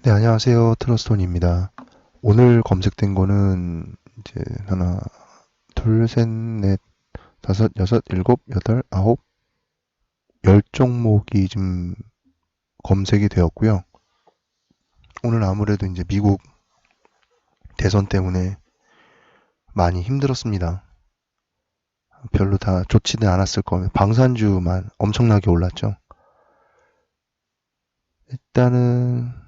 네, 안녕하세요. 트러스톤입니다. 오늘 검색된 거는 이제 하나, 둘, 셋, 넷, 다섯, 여섯, 일곱, 여덟, 아홉, 열 종목이 좀 검색이 되었고요. 오늘 아무래도 이제 미국 대선 때문에 많이 힘들었습니다. 별로 다 좋지는 않았을 거면 방산주만 엄청나게 올랐죠. 일단은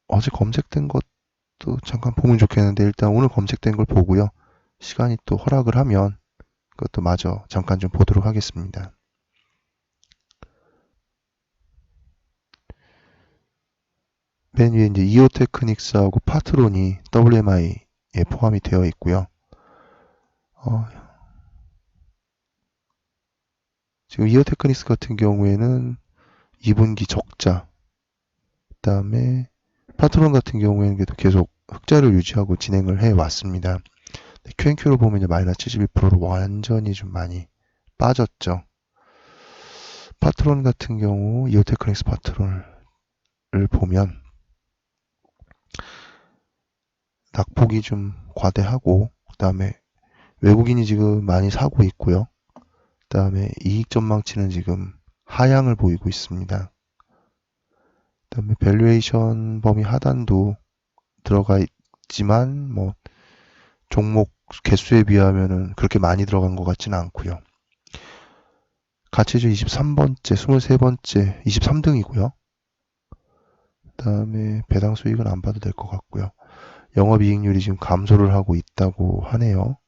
어제 검색된 것도 잠깐 보면 좋겠는데 일단 오늘 검색된 걸 보고요. 시간이 또 허락을 하면 그것도 마저 잠깐 좀 보도록 하겠습니다. 맨 위에 이제 이오테크닉스하고 파트론이 WMI에 포함이 되어 있고요. 어, 지금 이오테크닉스 같은 경우에는 2분기 적자, 그다음에 파트론 같은 경우에는 그래도 계속 흑자를 유지하고 진행을 해 왔습니다. Q&Q로 보면 이제 마이너스 71%로 완전히 좀 많이 빠졌죠. 파트론 같은 경우 이오테크닉스 파트론을 보면 낙폭이 좀 과대하고 그다음에 외국인이 지금 많이 사고 있고요. 그다음에 이익 전망치는 지금 하향을 보이고 있습니다. 그다음에 밸류에이션 범위 하단도 들어가 있지만 뭐 종목 개수에 비하면은 그렇게 많이 들어간 것 같지는 않고요. 가치주 23번째, 23번째, 23등이고요. 그다음에 배당 수익은 안 봐도 될 것 같고요. 영업이익률이 지금 감소를 하고 있다고 하네요.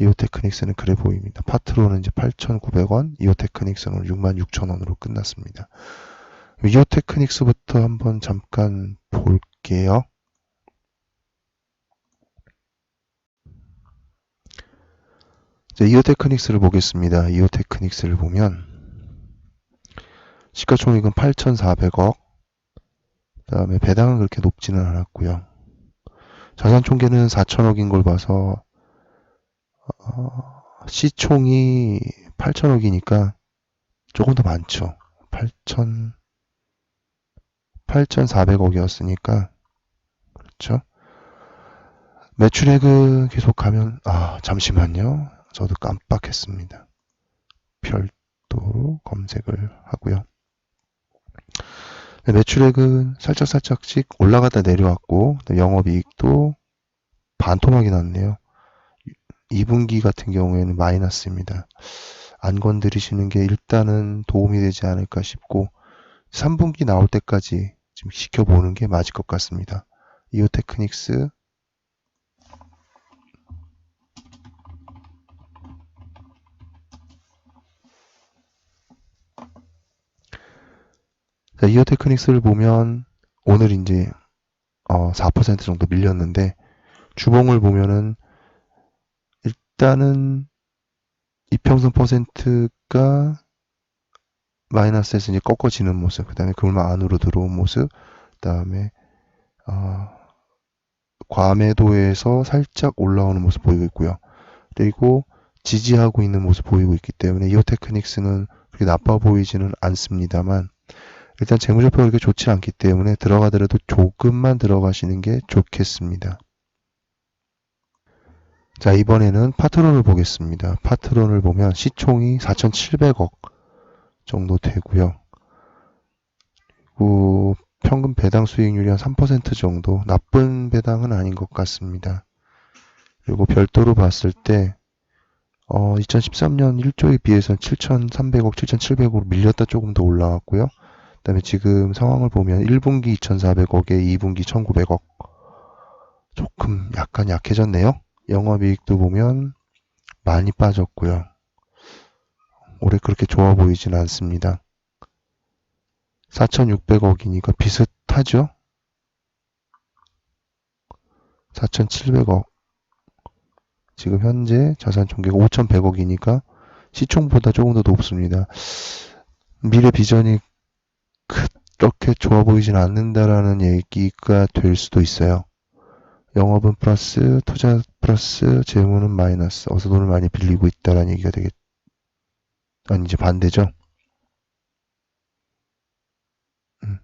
이오테크닉스는 그래 보입니다. 파트로는 이제 8,900원, 이오테크닉스는 66,000원으로 끝났습니다. 이오테크닉스부터 한번 잠깐 볼게요. 이오테크닉스를 보겠습니다. 이오테크닉스를 보면 시가총액은 8,400억, 그다음에 배당은 그렇게 높지는 않았고요. 자산총계는 4천억인 걸 봐서 시총이 8천억이니까 조금 더 많죠. 8,400억이었으니까 그렇죠. 매출액은 계속 가면 잠시만요. 저도 깜빡했습니다. 별도로 검색을 하고요. 매출액은 살짝씩 올라갔다 내려왔고 영업이익도 반토막이 났네요. 2분기 같은 경우에는 마이너스입니다. 안 건드리시는 게 일단은 도움이 되지 않을까 싶고 3분기 나올 때까지 좀 지켜보는 게 맞을 것 같습니다. 이오테크닉스 이오테크닉스를 보면 오늘 이제 4% 정도 밀렸는데 주봉을 보면은 일단은 이평선 퍼센트가 마이너스에서 이제 꺾어지는 모습, 그 다음에 그물망 안으로 들어온 모습, 그 다음에 과매도에서 살짝 올라오는 모습 보이고 있고요. 그리고 지지하고 있는 모습 보이고 있기 때문에 이오테크닉스는 그렇게 나빠 보이지는 않습니다만 일단 재무제표가 그렇게 좋지 않기 때문에 들어가더라도 조금만 들어가시는 게 좋겠습니다. 자, 이번에는 파트론을 보겠습니다. 파트론을 보면 시총이 4,700억 정도 되고요. 그리고 평균 배당 수익률이 한 3% 정도, 나쁜 배당은 아닌 것 같습니다. 그리고 별도로 봤을 때 2013년 1조에 비해서는 7,300억, 7,700억으로 밀렸다 조금 더 올라왔고요. 그다음에 지금 상황을 보면 1분기 2,400억에 2분기 1,900억. 조금 약간 약해졌네요. 영업이익도 보면 많이 빠졌고요. 올해 그렇게 좋아 보이진 않습니다. 4,600억이니까 비슷하죠? 4,700억. 지금 현재 자산 총계가 5,100억이니까 시총보다 조금 더 높습니다. 미래 비전이 그렇게 좋아 보이진 않는다라는 얘기가 될 수도 있어요. 영업은 플러스, 투자 플러스, 재무는 마이너스. 어디서 돈을 많이 빌리고 있다라는 얘기가 아니, 이제 반대죠. 음.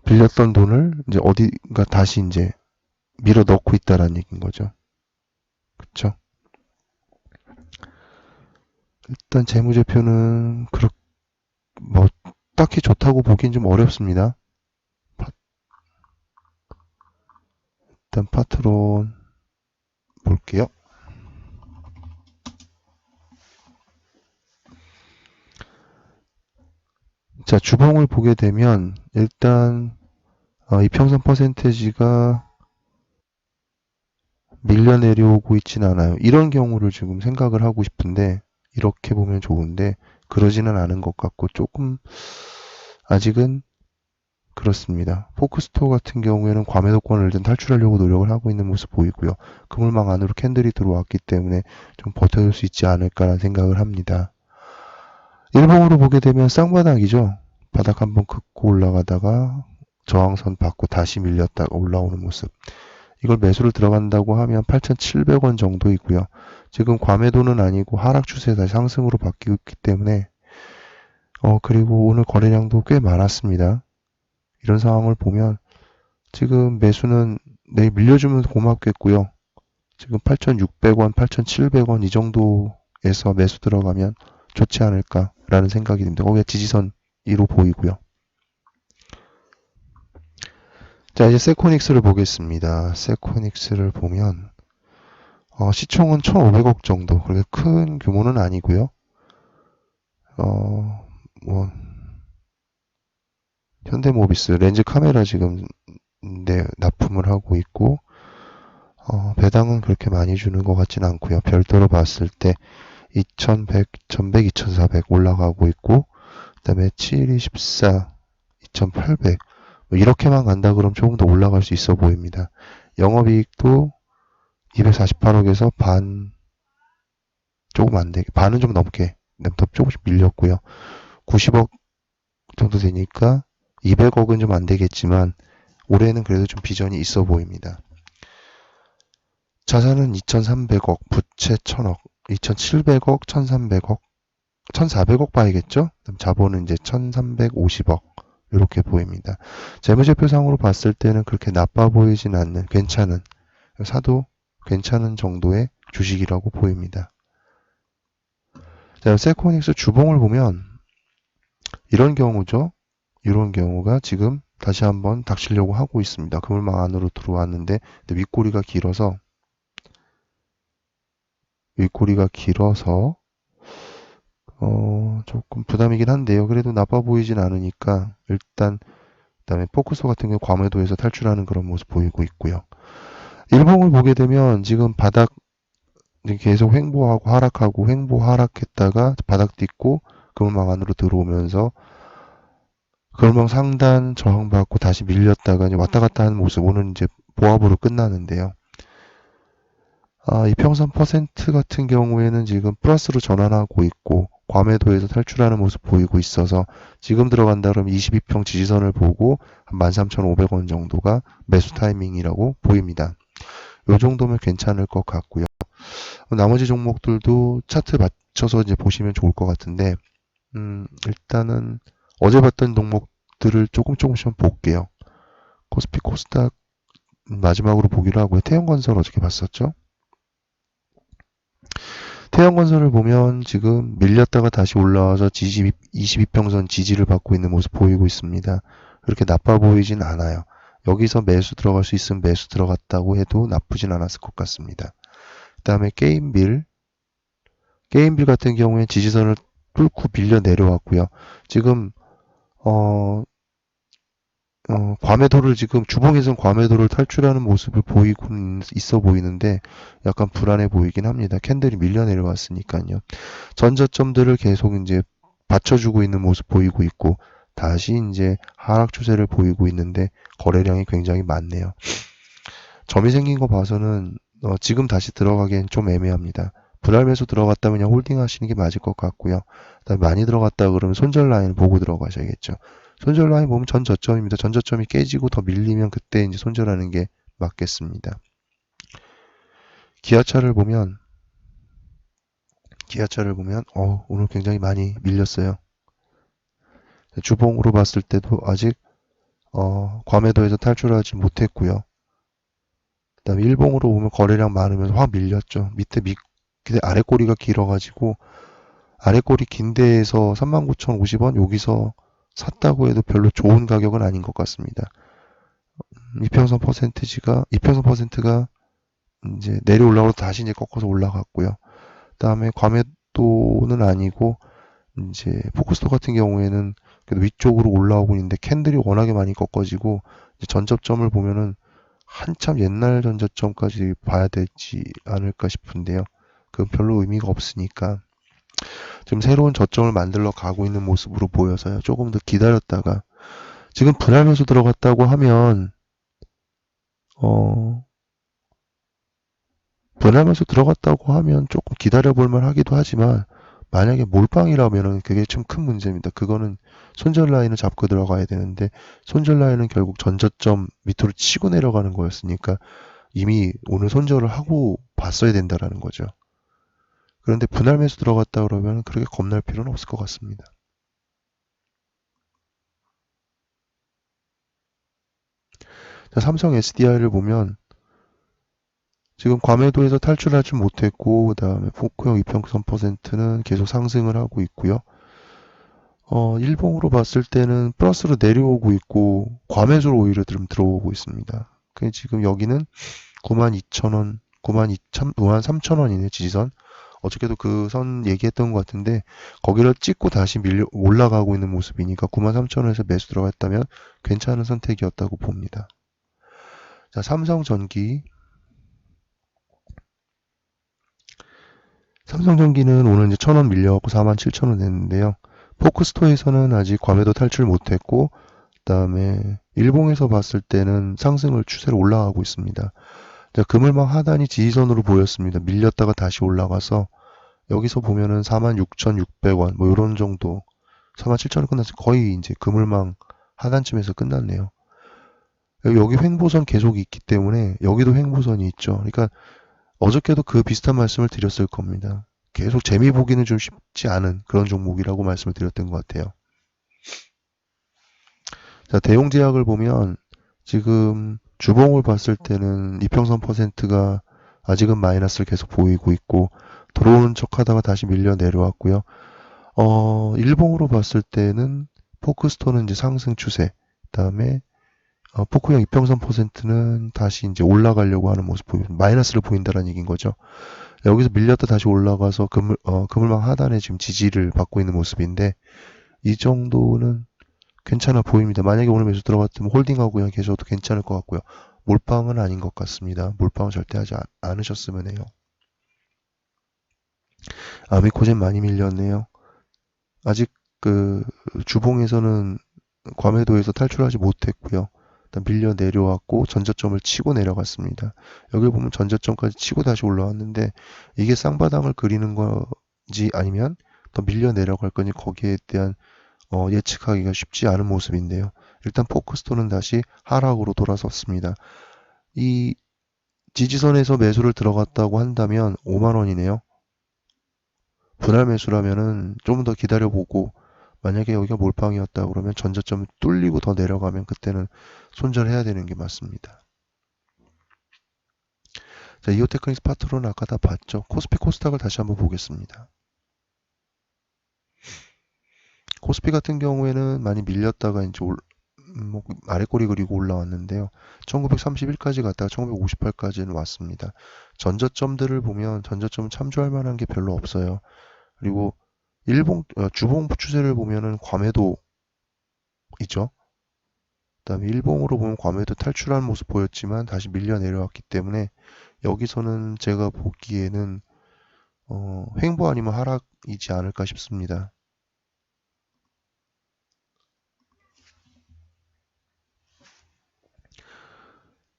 빌렸던 돈을 이제 어디가 다시 이제 밀어 넣고 있다라는 얘기인 거죠. 그쵸? 일단 재무제표는 뭐 딱히 좋다고 보긴 좀 어렵습니다. 일단 파트론 볼게요. 자, 주봉을 보게 되면 일단 이평선 퍼센테지가 밀려 내려오고 있진 않아요. 이런 경우를 지금 생각을 하고 싶은데 이렇게 보면 좋은데 그러지는 않은 것 같고 조금 아직은 그렇습니다. 포크스토어 같은 경우에는 과매도권을 일단 탈출하려고 노력을 하고 있는 모습 보이고요. 그물망 안으로 캔들이 들어왔기 때문에 좀 버텨줄 수 있지 않을까라는 생각을 합니다. 일봉으로 보게 되면 쌍바닥이죠. 바닥 한번 긋고 올라가다가 저항선 받고 다시 밀렸다가 올라오는 모습. 이걸 매수를 들어간다고 하면 8,700원 정도이고요. 지금 과매도는 아니고 하락 추세가 상승으로 바뀌고 있기 때문에 그리고 오늘 거래량도 꽤 많았습니다. 이런 상황을 보면 지금 매수는 내일 밀려주면 고맙겠고요. 지금 8,600원, 8,700원 이 정도에서 매수 들어가면 좋지 않을까라는 생각이 듭니다. 거기가 지지선 2로 보이고요. 자, 이제 세코닉스를 보겠습니다. 세코닉스를 보면 시총은 1,500억 정도. 그렇게 큰 규모는 아니고요. 뭐 현대모비스 렌즈 카메라 지금 납품을 하고 있고 배당은 그렇게 많이 주는 것 같지는 않고요. 별도로 봤을 때 2,100, 1,100, 2,400 올라가고 있고 그다음에 7, 14, 2,800 뭐 이렇게만 간다 그러면 조금 더 올라갈 수 있어 보입니다. 영업이익도 248억에서 반 조금 안 되게 반은 좀 넘게 더 조금씩 밀렸고요. 90억 정도 되니까 200억은 좀 안 되겠지만 올해는 그래도 좀 비전이 있어 보입니다. 자산은 2,300억, 부채 1,000억, 2,700억, 1,300억, 1,400억 봐야겠죠? 그럼 자본은 이제 1,350억 이렇게 보입니다. 재무제표상으로 봤을 때는 그렇게 나빠 보이진 않는 괜찮은 사도 괜찮은 정도의 주식이라고 보입니다. 자, 세코닉스 주봉을 보면 이런 경우죠. 이런 경우가 지금 다시 한번 닥치려고 하고 있습니다. 그물망 안으로 들어왔는데 윗꼬리가 길어서 조금 부담이긴 한데요. 그래도 나빠 보이진 않으니까 일단 그다음에 포크소 같은 경우 과매도에서 탈출하는 그런 모습 보이고 있고요. 일봉을 보게 되면 지금 바닥 계속 횡보하고 하락하고 횡보 하락했다가 바닥 딛고 그물망 안으로 들어오면서 그물망 상단 저항받고 다시 밀렸다가 이제 왔다 갔다 하는 모습 오늘 이제 보합으로 끝나는데요. 이평선 퍼센트 같은 경우에는 지금 플러스로 전환하고 있고 과매도에서 탈출하는 모습 보이고 있어서 지금 들어간다 그러면 22평 지지선을 보고 한 13,500원 정도가 매수 타이밍이라고 보입니다. 이 정도면 괜찮을 것 같고요. 나머지 종목들도 차트 맞춰서 이제 보시면 좋을 것 같은데 일단은 어제 봤던 종목들을 조금씩 볼게요. 코스피 코스닥 마지막으로 보기로 하고요. 태영건설 어저께 봤었죠? 태영건설을 보면 지금 밀렸다가 다시 올라와서 22평선 지지를 받고 있는 모습 보이고 있습니다. 그렇게 나빠 보이진 않아요. 여기서 매수 들어갈 수 있으면 매수 들어갔다고 해도 나쁘진 않았을 것 같습니다. 그 다음에 게임빌 같은 경우에 지지선을 뚫고 밀려 내려왔고요. 지금 과매도를 지금 주봉에서는 과매도를 탈출하는 모습을 보이고 있어 보이는데 약간 불안해 보이긴 합니다. 캔들이 밀려 내려왔으니까요. 전저점들을 계속 이제 받쳐주고 있는 모습 보이고 있고 다시 이제 하락 추세를 보이고 있는데 거래량이 굉장히 많네요. 점이 생긴 거 봐서는 지금 다시 들어가기엔 좀 애매합니다. 분할 매수 들어갔다면 그냥 홀딩 하시는 게 맞을 것 같고요. 그다음에 많이 들어갔다 그러면 손절 라인 보고 들어가셔야겠죠. 손절 라인 보면 전 저점입니다. 전 저점이 깨지고 더 밀리면 그때 이제 손절하는 게 맞겠습니다. 기아차를 보면 오늘 굉장히 많이 밀렸어요. 주봉으로 봤을 때도 아직 과매도에서 탈출하지 못했고요. 그다음에 일봉으로 보면 거래량 많으면서 확 밀렸죠. 밑에 아래 꼬리가 길어가지고 아래 꼬리 긴 데에서 39,050원 여기서 샀다고 해도 별로 좋은 가격은 아닌 것 같습니다. 이평선 퍼센트가 이제 내려 올라오고 다시 이제 꺾어서 올라갔고요. 그다음에 과매도는 아니고 이제 포커스토 같은 경우에는 그래도 위쪽으로 올라오고 있는데 캔들이 워낙에 많이 꺾어지고 이제 전저점을 보면은 한참 옛날 전저점까지 봐야 되지 않을까 싶은데요. 그건 별로 의미가 없으니까 지금 새로운 저점을 만들러 가고 있는 모습으로 보여서요. 조금 더 기다렸다가 지금 분할 매수 들어갔다고 하면 어 분할 매수 들어갔다고 하면 조금 기다려 볼 만하기도 하지만 만약에 몰빵이라면은 그게 좀 큰 문제입니다. 그거는 손절 라인을 잡고 들어가야 되는데 손절 라인은 결국 전저점 밑으로 치고 내려가는 거였으니까 이미 오늘 손절을 하고 봤어야 된다라는 거죠. 그런데 분할 매수 들어갔다 그러면 그렇게 겁날 필요는 없을 것 같습니다. 자, 삼성 SDI를 보면 지금 과매도에서 탈출하지 못했고 그다음에 포크형 이평선 퍼센트는 계속 상승을 하고 있고요. 일봉으로 봤을 때는 플러스로 내려오고 있고 과매수로 오히려 좀 들어오고 있습니다. 지금 여기는 92,000원, 93,000원이네 지지선. 어저께도 그 선 얘기했던 것 같은데 거기를 찍고 다시 올라가고 있는 모습이니까 93,000원에서 매수 들어갔다면 괜찮은 선택이었다고 봅니다. 자, 삼성전기는 오늘 이제 1,000원 밀려갖고 47,000원 됐는데요. 포크스토어에서는 아직 과매도 탈출 못했고 그다음에 일봉에서 봤을 때는 상승을 추세로 올라가고 있습니다. 자, 그물망 하단이 지지선으로 보였습니다. 밀렸다가 다시 올라가서 여기서 보면은 46,600원 뭐 이런 정도 47,000원 끝났어요. 거의 이제 그물망 하단쯤에서 끝났네요. 여기 횡보선 계속 있기 때문에 여기도 횡보선이 있죠. 그러니까 어저께도 그 비슷한 말씀을 드렸을 겁니다. 계속 재미 보기는 좀 쉽지 않은 그런 종목이라고 말씀을 드렸던 것 같아요. 자, 대용제약을 보면 지금 주봉을 봤을 때는 이평선 퍼센트가 아직은 마이너스를 계속 보이고 있고 들어오는 척 하다가 다시 밀려 내려왔고요. 일봉으로 봤을 때는 포크스토는 이제 상승 추세, 그다음에 포크형 이평선 퍼센트는 다시 이제 올라가려고 하는 모습 마이너스를 보인다는 얘기인 거죠. 여기서 밀렸다 다시 올라가서 그물망 하단에 지금 지지를 받고 있는 모습인데 이 정도는 괜찮아 보입니다. 만약에 오늘 매수 들어갔으면 홀딩하고 그냥 계셔도 괜찮을 것 같고요. 몰빵은 아닌 것 같습니다. 몰빵은 절대 하지 않으셨으면 해요. 아미코젠 많이 밀렸네요. 아직 그 주봉에서는 과매도에서 탈출하지 못했고요. 일단 밀려 내려왔고 전저점을 치고 내려갔습니다. 여기 보면 전저점까지 치고 다시 올라왔는데 이게 쌍바닥을 그리는 건지 아니면 더 밀려 내려갈 건지 거기에 대한 예측하기가 쉽지 않은 모습인데요. 일단 포크스토는 다시 하락으로 돌아섰습니다. 이 지지선에서 매수를 들어갔다고 한다면 5만원이네요. 분할 매수라면은 좀 더 기다려보고 만약에 여기가 몰빵이었다 그러면 전저점을 뚫리고 더 내려가면 그때는 손절해야 되는 게 맞습니다. 자, 이오테크닉스 파트로는 아까 다 봤죠. 코스피 코스닥을 다시 한번 보겠습니다. 코스피 같은 경우에는 많이 밀렸다가 이제 뭐 아래 꼬리 그리고 올라왔는데요. 1931까지 갔다가 1958까지는 왔습니다. 전저점들을 보면 전저점은 참조할 만한 게 별로 없어요. 그리고 주봉 추세를 보면은 과매도이죠. 그다음에 일봉으로 보면 과매도 탈출한 모습 보였지만 다시 밀려 내려왔기 때문에 여기서는 제가 보기에는 횡보 아니면 하락이지 않을까 싶습니다.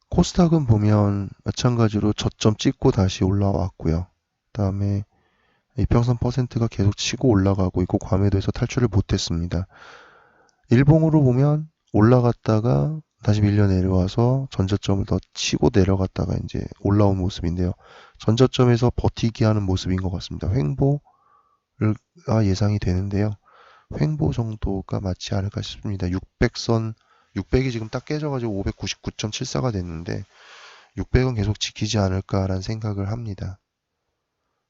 코스닥은 보면 마찬가지로 저점 찍고 다시 올라왔고요. 그다음에 이평선 퍼센트가 계속 치고 올라가고 있고 과매도에서 탈출을 못했습니다. 일봉으로 보면 올라갔다가 다시 밀려 내려와서 전저점을 더 치고 내려갔다가 이제 올라온 모습인데요. 전저점에서 버티기 하는 모습인 것 같습니다. 횡보가 예상이 되는데요. 횡보 정도가 맞지 않을까 싶습니다. 600선 600이 지금 딱 깨져가지고 599.74가 됐는데 600은 계속 지키지 않을까라는 생각을 합니다.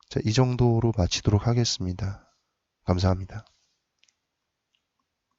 자, 이 정도로 마치도록 하겠습니다. 감사합니다.